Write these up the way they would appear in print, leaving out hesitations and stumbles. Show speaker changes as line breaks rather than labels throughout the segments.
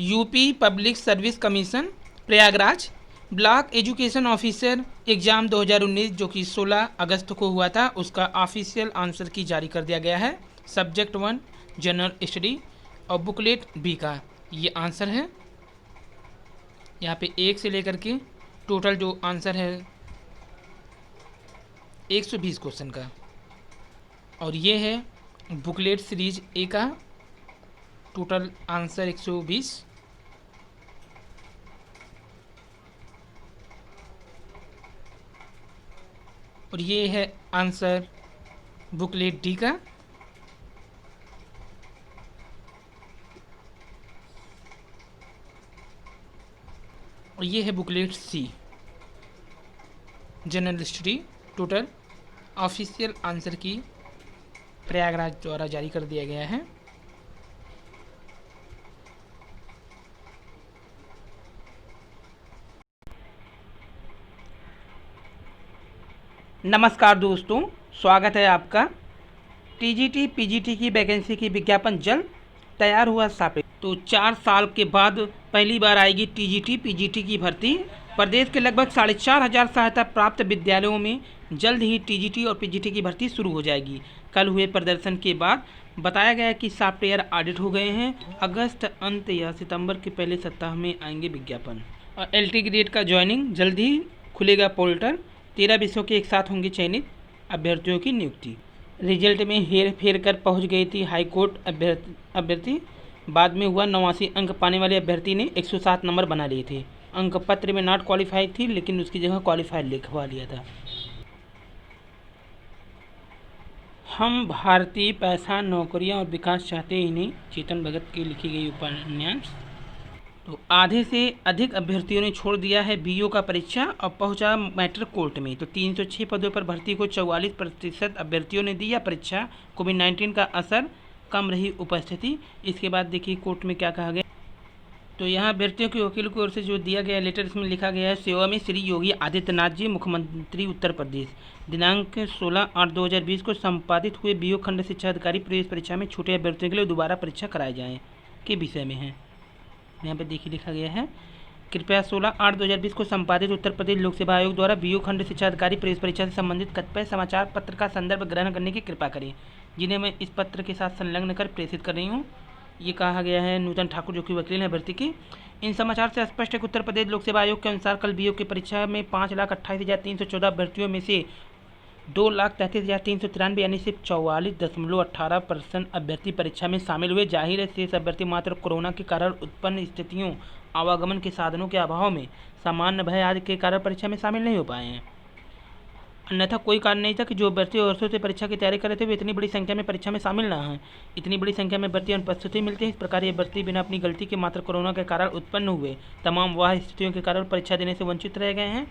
UP public service commission Prayagraj block education officer exam 2019 जो कि 16 अगस्त को हुआ था, उसका ऑफिशियल आंसर की जारी कर दिया गया है। सब्जेक्ट 1 जनरल स्टडी और बुकलेट बी का ये आंसर है। यहाँ पे 1 से लेकर के टोटल जो आंसर है 120 क्वेश्चन का, और ये है बुकलेट सीरीज ए का टोटल आंसर 120। और ये है आंसर बुकलेट डी का। और ये है booklet C general study. Total official answer key Prayagraj द्वारा जारी कर दिया गया है। नमस्कार दोस्तों, स्वागत है आपका। टीजीटी पीजीटी की वैकेंसी की विज्ञापन जल्द तैयार हुआ सापे। तो 4 साल के बाद पहली बार आएगी टीजीटी पीजीटी की भर्ती। प्रदेश के लगभग 4,500 सहायता प्राप्त विद्यालयों में जल्द ही टीजीटी और पीजीटी की भर्ती शुरू हो जाएगी। कल हुए प्रदर्शन के बाद बताया गया कि सॉफ्टवेयर ऑडिट हो गए हैं। अगस्त अंत या सितंबर के पहले सप्ताह में आएंगे विज्ञापन। और एलटी ग्रेड का ज्वाइनिंग जल्द ही खुलेगा पोर्टल। 13 विषयों के एक साथ होंगे चयनित अभ्यर्थियों की नियुक्ति। रिजल्ट में हेर फेर कर पहुंच गई थी हाईकोर्ट अभ्यर्थी। बाद में हुआ 89 अंक पाने वाले अभ्यर्थी ने 107 नंबर बना लिए थे। अंक पत्र में नॉट क्वालिफाइड थी, लेकिन उसकी जगह क्वालिफाइड लिखवा लिया था। हम भारतीय पैसा, नौकरियां और विकास चाहते ही नहीं, चेतन भगत की लिखी गई उपन्यास। तो आधे से अधिक अभ्यर्थियों ने छोड़ दिया है बीओ का परीक्षा और पहुंचा मैटर कोर्ट में। तो 306 पदों पर भर्ती को 44% अभ्यर्थियों ने दिया परीक्षा। कोविड-19 का असर, कम रही उपस्थिति। इसके बाद देखिए कोर्ट में क्या कहा गया। तो यहाँ अभ्यर्थियों के वकील की ओर से जो दिया गया लेटर, इसमें लिखा गया है, सेवा में श्री योगी आदित्यनाथ जी, मुख्यमंत्री उत्तर प्रदेश। दिनांक 16/8/2020 को संपादित हुए बीओ खंड शिक्षा अधिकारी प्रवेश परीक्षा में छूटे अभ्यर्थियों के लिए दोबारा परीक्षा कराए जाए के विषय में है। यहाँ पे देखिए लिखा गया है, कृपया 16/8/2020 को संपादित उत्तर प्रदेश लोक सेवा आयोग द्वारा बीओ खंड शिक्षा अधिकारी प्रवेश परीक्षा से संबंधित कतिपय समाचार पत्र का संदर्भ ग्रहण करने की कृपा करें, जिन्हें मैं इस पत्र के साथ संलग्न कर प्रेषित कर रही हूँ। ये कहा गया है नूतन ठाकुर, जो कि वकील है भर्ती की। इन समाचार से स्पष्ट है कि उत्तर प्रदेश लोक सेवा आयोग के अनुसार कल बीओ की परीक्षा में 5,28,314 अभ्यर्थियों में से 2,33,393 यानी सिर्फ 44.18% अभ्यर्थी परीक्षा में शामिल हुए। जाहिर है शेष अभ्यर्थी मात्र कोरोना के कारण उत्पन्न स्थितियों, आवागमन के साधनों के अभाव में, सामान्य भय आदि के कारण परीक्षा में शामिल नहीं हो पाए हैं। अन्यथा कोई कारण नहीं था कि जो अभ्यर्थी वर्षों से परीक्षा की तैयारी कर रहे थे वे इतनी बड़ी संख्या में परीक्षा में शामिल न हैं। इतनी बड़ी संख्या में अभ्यर्थी अनुपस्थिति मिलती है। इस प्रकार ये अभ्यर्थी बिना अपनी गलती के मात्र कोरोना के कारण उत्पन्न हुए तमाम वह स्थितियों के कारण परीक्षा देने से वंचित रह गए हैं।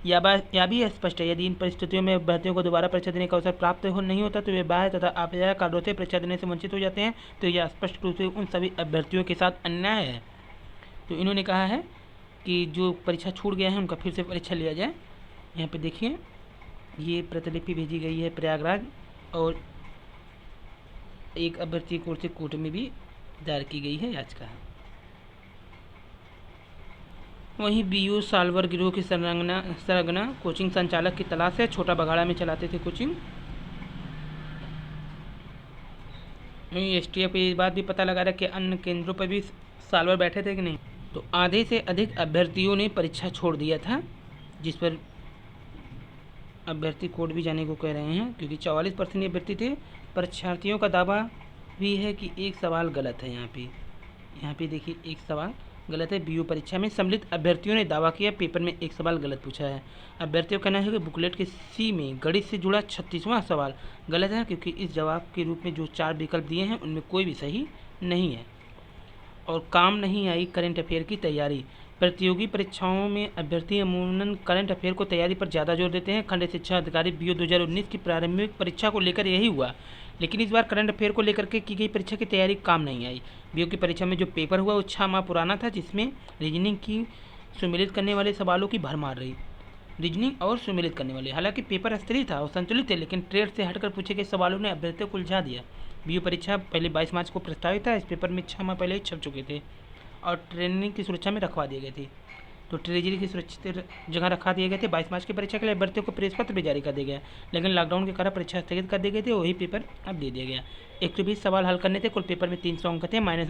यह भी स्पष्ट है, यदि इन परिस्थितियों में अभ्यर्थियों को दोबारा परीक्षा देने का अवसर प्राप्त नहीं होता तो वे बाह्य तथा अपाया कारणों से परीक्षा देने से वंचित हो जाते हैं। तो यह स्पष्ट रूप से उन सभी अभ्यर्थियों के साथ अन्याय है। तो इन्होंने कहा है कि जो परीक्षा छूट गया है उनका फिर से परीक्षा लिया जाए। यहाँ पे देखिए ये प्रतिलिपि भेजी गई है प्रयागराज, और एक अभ्यर्थी की ओर से कोर्ट में भी दायर की गई है याचिका। वहीं बीयू साल्वर गिरोह की सरगना कोचिंग संचालक की तलाश है। छोटा बघाड़ा में चलाते थे कोचिंग। वहीं एसटीएफ ये बात भी पता लगा रहा है कि अन्य केंद्रों पर भी साल्वर बैठे थे कि नहीं। तो आधे से अधिक अभ्यर्थियों ने परीक्षा छोड़ दिया था, जिस पर अभ्यर्थी कोर्ट भी जाने को कह रहे हैं, क्योंकि 44% अभ्यर्थी थे। परीक्षार्थियों का दावा भी है कि एक सवाल गलत है। यहाँ पे देखिए एक सवाल गलत है। बीयू परीक्षा में सम्मिलित अभ्यर्थियों ने दावा किया पेपर में एक सवाल गलत पूछा है। अभ्यर्थियों का कहना है कि बुकलेट के सी में गणित से जुड़ा 36वां सवाल गलत है, क्योंकि इस जवाब के रूप में जो 4 विकल्प दिए हैं उनमें कोई भी सही नहीं है। और काम नहीं आई करंट अफेयर की तैयारी। प्रतियोगी परीक्षाओं में अभ्यर्थी अमूमन करंट अफेयर को तैयारी पर ज़्यादा जोर देते हैं। खंड शिक्षा अधिकारी बीओ 2019 की प्रारंभिक परीक्षा को लेकर यही हुआ, लेकिन इस बार करंट अफेयर को लेकर के की गई परीक्षा की तैयारी काम नहीं आई। बीओ की परीक्षा में जो पेपर हुआ वो 6 माह पुराना था, जिसमें रीजनिंग की सुमेलित करने वाले सवालों की भरमार रही। रीजनिंग और सुमेलित करने वाले, हालांकि पेपर स्थिर था और संतुलित थे, लेकिन ट्रेड से हटकर पूछे गए सवालों ने अभ्यर्थियों को उलझा दिया। बीओ परीक्षा पहले 22 मार्च को प्रस्तावित था। इस पेपर में 6 माह पहले ही छप चुके थे। और ट्रेनिंग की सुरक्षा में रखवा दिए गए थे। तो ट्रेजरी की सुरक्षित जगह रखा दिए गए थे। 22 मार्च की परीक्षा के लिए अभ्यर्थियों को प्रेस पत्र भी जारी कर दिया गया, लेकिन लॉकडाउन के कारण परीक्षा स्थगित कर दी गई थी। वही पेपर अब दे दिया गया। 120 सवाल हल करने थे। कुल पेपर में 300 अंक थे, माइनस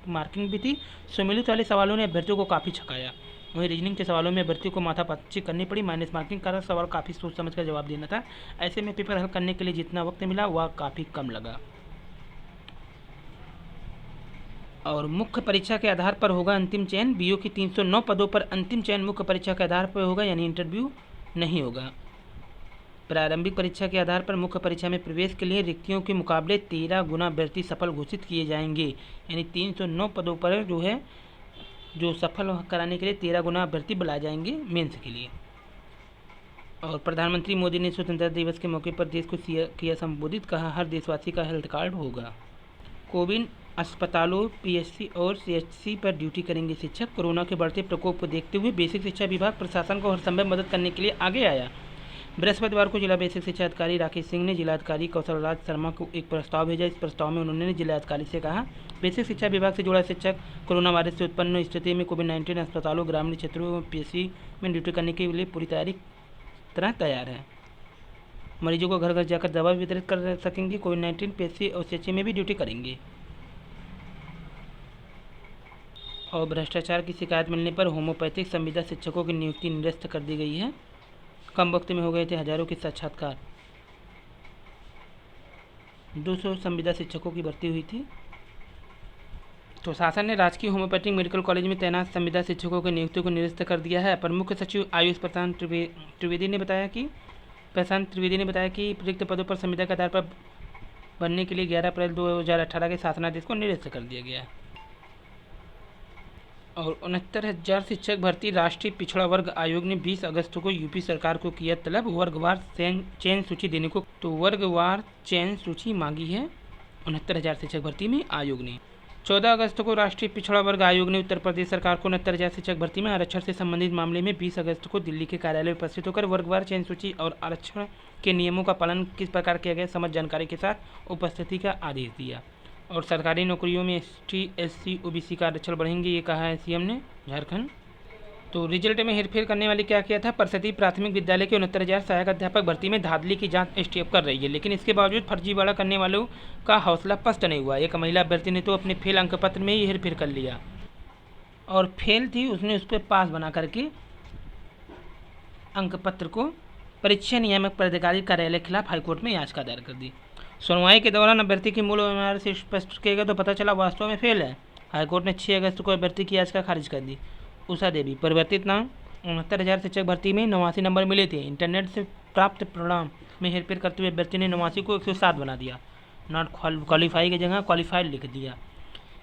मार्किंग भी थी। सम्मिलित वाले सवालों ने अभ्यर्थियों को काफ़ी छकाया। वहीं रीजनिंग के सवालों में अभ्यर्थियों को माथापच्ची करनी पड़ी। माइनस मार्किंग का सवाल काफ़ी सोच समझ कर जवाब देना था। ऐसे में पेपर हल करने के लिए जितना वक्त मिला वह काफ़ी कम लगा। और मुख्य परीक्षा के आधार पर होगा अंतिम चयन। बीओ की 309 पदों पर अंतिम चयन मुख्य परीक्षा के आधार पर होगा, यानी इंटरव्यू नहीं होगा। प्रारंभिक परीक्षा के आधार पर मुख्य परीक्षा में प्रवेश के लिए रिक्तियों के मुकाबले 13 गुना अभ्यर्थी सफल घोषित किए जाएंगे, यानी 309 पदों पर जो सफल कराने के लिए 13 गुना अभ्यर्थी बुलाए जाएंगे मेंस के लिए। और प्रधानमंत्री मोदी ने स्वतंत्रता दिवस के मौके पर देश को किया संबोधित, कहा हर देशवासी का हेल्थ कार्ड होगा। कोविड अस्पतालों, पीएचसी और सीएचसी पर ड्यूटी करेंगे शिक्षक। कोरोना के बढ़ते प्रकोप को देखते हुए बेसिक शिक्षा विभाग प्रशासन को हर संभव मदद करने के लिए आगे आया। बृहस्पतिवार को जिला बेसिक शिक्षा अधिकारी राकेश सिंह ने जिलाधिकारी कौशल राज शर्मा को एक प्रस्ताव भेजा। इस प्रस्ताव में उन्होंने जिलाधिकारी से कहा बेसिक शिक्षा विभाग से जुड़ा शिक्षक कोरोना वायरस से उत्पन्न स्थिति में कोविड-19 अस्पतालों, ग्रामीण क्षेत्रों और पीएचसी में ड्यूटी करने के लिए पूरी तैयार है। मरीजों को घर घर जाकर दवा वितरित कर सकेंगे। कोविड-19 पीएचसी और सीएचसी में भी ड्यूटी करेंगे। और भ्रष्टाचार की शिकायत मिलने पर होम्योपैथिक संविदा शिक्षकों की नियुक्ति निरस्त कर दी गई है। कम वक्त में हो गए थे हजारों के साक्षात्कार। 200 संविदा शिक्षकों की भर्ती हुई थी। तो शासन ने राजकीय होम्योपैथिक मेडिकल कॉलेज में तैनात संविदा शिक्षकों की नियुक्ति को निरस्त कर दिया है। अपर मुख्य सचिव आयुष प्रशांत त्रिवेदी ने बताया कि रिक्त पदों पर संविदा के आधार पर भरने के लिए 11 अप्रैल 2018 के शासनादेश को निरस्त कर दिया गया है। और 69,000 शिक्षक भर्ती। राष्ट्रीय पिछड़ा वर्ग आयोग ने 20 अगस्त को यूपी सरकार को किया तलब वर्गवार चयन सूची देने को। तो वर्गवार चयन सूची मांगी है 69,000 शिक्षक भर्ती में आयोग ने। 14 अगस्त को राष्ट्रीय पिछड़ा वर्ग आयोग ने उत्तर प्रदेश सरकार को 69,000 शिक्षक भर्ती में आरक्षण से संबंधित मामले में 20 अगस्त को दिल्ली के कार्यालय में उपस्थित होकर वर्गवार चयन सूची और आरक्षण के नियमों का पालन किस प्रकार किया गया समझ जानकारी के साथ उपस्थिति का आदेश दिया। और सरकारी नौकरियों में एसटी, एससी, ओबीसी का आरक्षण बढ़ेंगे, ये कहा है सीएम ने। झारखंड तो रिजल्ट में हेरफेर करने वाले क्या किया था। परिषदीय प्राथमिक विद्यालय के 69,000 सहायक अध्यापक भर्ती में धांधली की जांच एसटीएफ कर रही है, लेकिन इसके बावजूद फर्जीवाड़ा करने वालों का हौसला पस्त नहीं हुआ। एक महिला अभ्यर्थी ने तो अपने फेल अंक पत्र में ही हेरफेर कर लिया और फेल थी, उसने उस पर पास बना करके अंक पत्र को परीक्षा नियामक प्राधिकारी कार्यालय के खिलाफ हाईकोर्ट में याचिका दायर कर दी। सुनवाई के दौरान अभ्यर्थी की मूल व्यवहार से स्पष्ट किया गया तो पता चला वास्तव में फेल है। हाईकोर्ट ने 6 अगस्त को अभ्यर्थी की याचिका खारिज कर दी। उषा देवी परिवर्तित नाम। 69,000 शिक्षक भर्ती में 89 नंबर मिले थे। इंटरनेट से प्राप्त परिणाम में हेरफेर करते हुए अभ्यर्थी ने 89 को 107 बना दिया। नॉट क्वालिफाई की जगह क्वालिफाइड लिख दिया।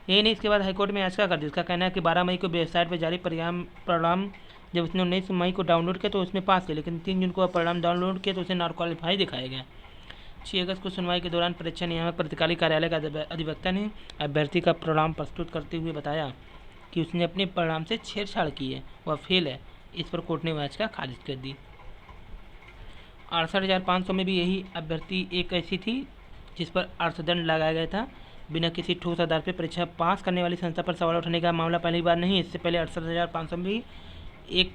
यही नहीं, इसके बाद हाईकोर्ट में याचिका कर दी। उसका कहना है कि 12 मई को वेबसाइट पर जारी परिणाम जब उसने 19 मई को डाउनलोड किया तो उसमें पास किया, लेकिन 3 जून को परिणाम डाउनलोड किया तो उसे नॉट क्वालिफाई दिखाया गया। 6 अगस्त को सुनवाई के दौरान परीक्षा नियामक प्राधिकारी कार्यालय का अधिवक्ता ने अभ्यर्थी का परिणाम प्रस्तुत करते हुए बताया कि उसने अपने परिणाम से छेड़छाड़ की है, वह फेल है। इस पर कोर्ट ने याचिका खारिज कर दी। 68,500 में भी यही अभ्यर्थी एक ऐसी थी जिस पर अर्थदंड लगाया गया था। बिना किसी ठोस आधार पर परीक्षा पास करने वाली संस्था पर सवाल उठाने का मामला पहली बार नहीं। इससे पहले 68,500 में भी एक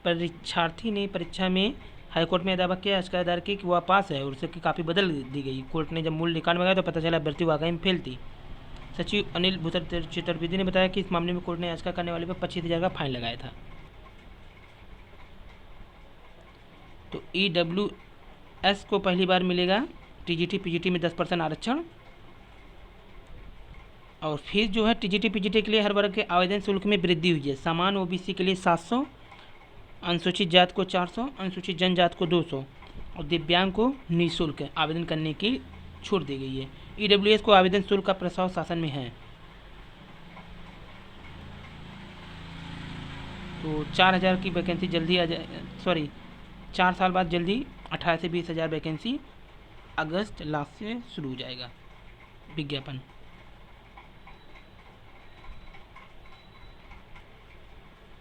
परीक्षार्थी ने परीक्षा में हाईकोर्ट में दावा किया, याचिका दायर की कि वह पास है और उसे काफ़ी बदल दी गई। कोर्ट ने जब मूल निकाल में गया तो पता चला अभ्यर्थी वाकई में फेल थी। सचिव अनिल भूषण चतुर्वेदी ने बताया कि इस मामले में कोर्ट ने याचिका करने वाले पर 25,000 का फाइन लगाया था। तो ईडब्ल्यूएस को पहली बार मिलेगा टीजीटी पीजीटी में 10% आरक्षण। और फीस जो है टीजीटी पीजीटी के लिए हर वर्ग के आवेदन शुल्क में वृद्धि हुई है। सामान्य ओबीसी के लिए 700, अनुसूचित जाति को 400, अनुसूचित जनजाति को 200 और दिव्यांग को निःशुल्क आवेदन करने की छूट दी गई है। ईडब्ल्यूएस को आवेदन शुल्क का प्रस्ताव शासन में है। तो 4,000 की वैकेंसी जल्दी 4 साल बाद जल्दी 18 से 20,000 वैकेंसी अगस्त लास्ट से शुरू हो जाएगा विज्ञापन।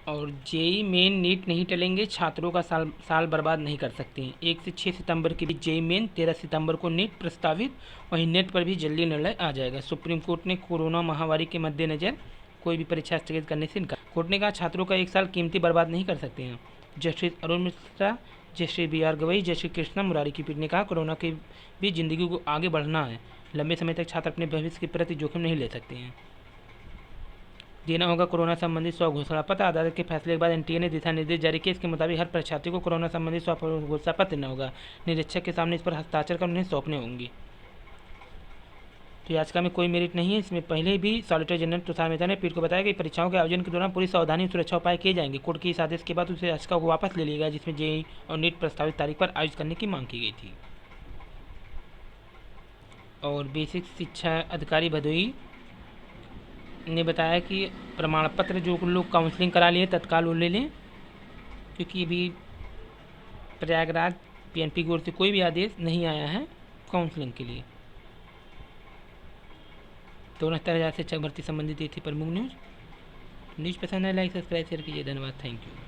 और जेई मेन नीट नहीं टलेंगे, छात्रों का साल बर्बाद नहीं कर सकते। 1 से 6 सितंबर के बीच जेई मेन, 13 सितंबर को नीट प्रस्तावित। वहीं नेट पर भी जल्दी निर्णय आ जाएगा। सुप्रीम कोर्ट ने कोरोना महामारी के मद्देनज़र कोई भी परीक्षा स्थगित करने से इनकार। कोर्ट ने कहा छात्रों का 1 साल कीमती बर्बाद नहीं कर सकते हैं। Justice Arun Mishra, justice BR Gavai, justice Krishna Murari की पीठ ने कहा कोरोना के भी जिंदगी को आगे बढ़ना है, लंबे समय तक छात्र अपने भविष्य के प्रति जोखिम नहीं ले सकते हैं। देना होगा कोरोना संबंधित 100 घोषणा पत्र। अदालत के फैसले के बाद NTA ने दिशा निर्देश जारी किए। इसके मुताबिक हर परीक्षार्थी को कोरोना संबंधित 100 घोषणा पत्र देना होगा। निरीक्षक के सामने इस पर हस्ताक्षर कर उन्हें सौंपने होंगे। तो याचिका में कोई मेरिट नहीं है। इसमें पहले भी सॉलिसिटर जनरल तुषार मेहता ने पीठ को बताया कि परीक्षाओं के आयोजन के दौरान पूरी सावधानी और सुरक्षा उपाय किए जाएंगे। कोर्ट के इस आदेश के बाद उस याचिका को वापस ले लिया गया जिसमें JEE और नीट प्रस्तावित तारीख पर आयोजित करने की मांग की गई थी। और बेसिक शिक्षा अधिकारी भदोई ने बताया कि प्रमाण पत्र जो लोग काउंसलिंग करा लिए तत्काल वो ले लें, क्योंकि अभी प्रयागराज PNP की ओर से कोई भी आदेश नहीं आया है काउंसलिंग के लिए। 69,000 शिक्षक भर्ती संबंधित ये थी प्रमुख न्यूज़ पसंद है लाइक सब्सक्राइब शेयर कीजिए। धन्यवाद, थैंक यू।